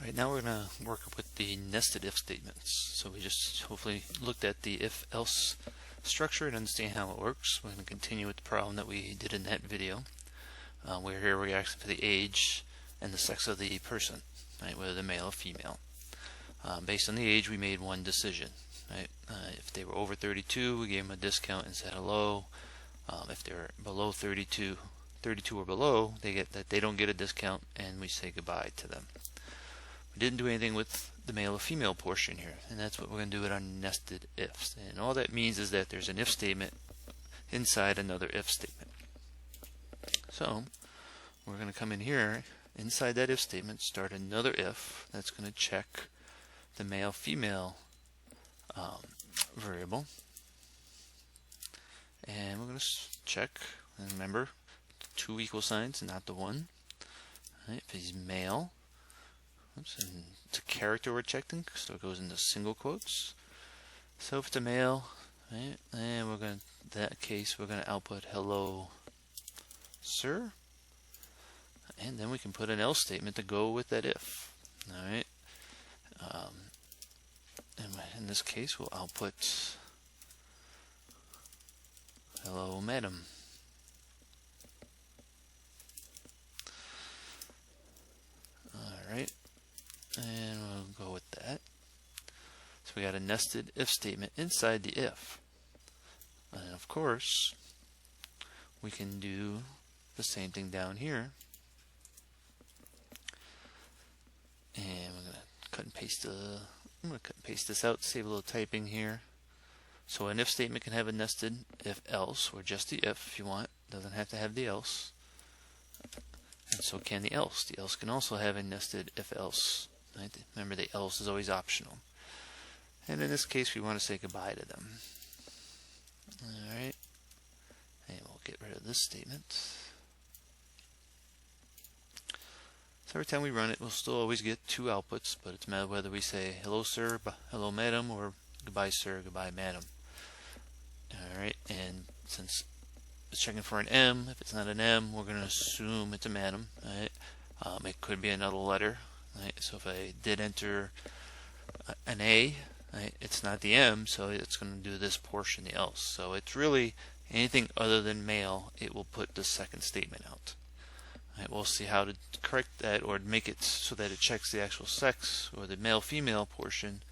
Alright, now we're going to work with the nested if statements. So we just hopefully looked at the if-else structure and understand how it works. We're going to continue with the problem that we did in that video, where here we're asking for the age and the sex of the person, right, whether they're male or female. Based on the age, we made one decision. Right? If they were over 32, we gave them a discount and said hello. If they're below 32 or below, they don't get a discount, and we say goodbye to them. We didn't do anything with the male or female portion here, and that's what we're going to do with our nested ifs. And all that means is that there's an if statement inside another if statement. So we're going to come in here inside that if statement, start another if that's going to check the male-female variable, and we're going to check, and remember, two equal signs, not the one. Right, if he's male, oops, and it's a character we're checking, so it goes into single quotes. So if it's a male, right, and we're going to, in that case, we're going to output hello, sir, and then we can put an else statement to go with that if. All right. And in this case, we'll output hello, madam. Alright, and we'll go with that. So we got a nested if statement inside the if. And of course, we can do the same thing down here. And we're going to cut and paste I'm going to cut and paste this out, save a little typing here. So an if statement can have a nested if else, or just the if you want. Doesn't have to have the else. And so can the else. The else can also have a nested if else. Right? Remember, the else is always optional. And in this case, we want to say goodbye to them. Alright. And we'll get rid of this statement. So every time we run it, we'll still always get two outputs, but it's matter whether we say hello sir, hello madam, or goodbye sir, goodbye madam. Alright, and since it's checking for an M, if it's not an M, we're going to assume it's a madam. Right? It could be another letter. Right? So if I did enter an A, right, it's not the M, so it's going to do this portion, the else. So it's really anything other than male, it will put the second statement out. Right, we'll see how to correct that or make it so that it checks the actual sex or the male-female portion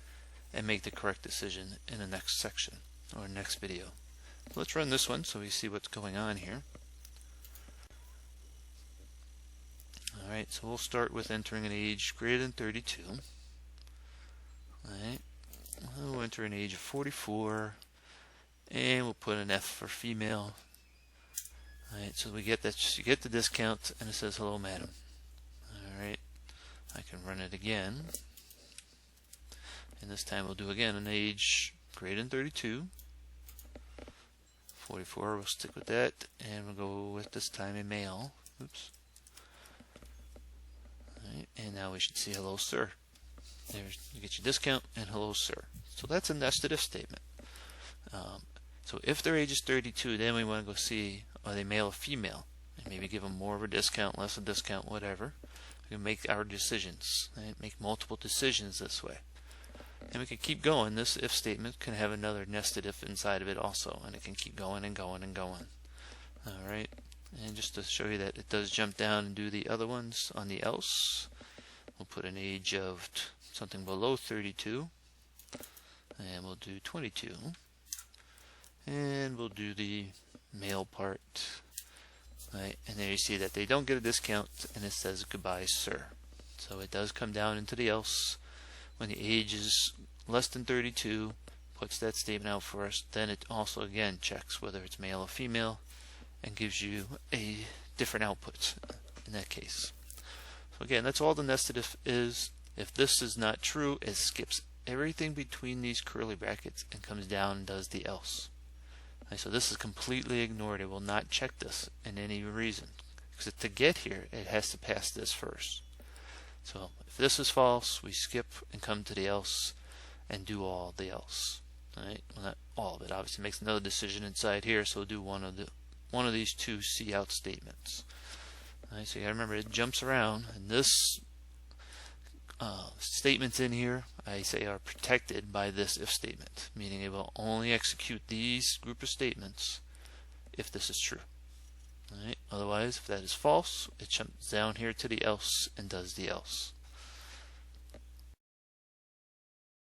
and make the correct decision in the next section or next video. So let's run this one so we see what's going on here. Alright, so we'll start with entering an age greater than 32. Alright, we'll enter an age of 44, and we'll put an F for female. Alright, so we get that you get the discount, and it says hello madam. Alright, I can run it again, and this time we'll do again an age greater than 32. 44, we'll stick with that, and we'll go with this time a male. Oops. Alright, and now we should see hello sir. There's, you get your discount and hello sir. So that's a nested if statement. So if their age is 32, then we want to go see, are they male or female? And maybe give them more of a discount, less of a discount, whatever. We can make our decisions, right? Make multiple decisions this way. And we can keep going. This if statement can have another nested if inside of it also, and it can keep going and going and going. Alright, and just to show you that it does jump down and do the other ones on the else, we'll put an age of something below 32, and we'll do 22. And we'll do the male part, right? And there you see that they don't get a discount, and it says goodbye sir. So it does come down into the else when the age is less than 32, puts that statement out for us. Then it also again checks whether it's male or female and gives you a different output in that case. So again, that's all the nested if is. If this is not true, it skips everything between these curly brackets and comes down and does the else. So this is completely ignored. It will not check this in any reason, because to get here it has to pass this first. So if this is false, we skip and come to the else and do all the else. Right? Well, not all of it. Obviously, makes another decision inside here. So we'll do one of these two cout statements. Right? So you got to remember it jumps around, and this statements in here, I say, are protected by this if statement, meaning it will only execute these group of statements if this is true. All right. Otherwise, if that is false, it jumps down here to the else and does the else.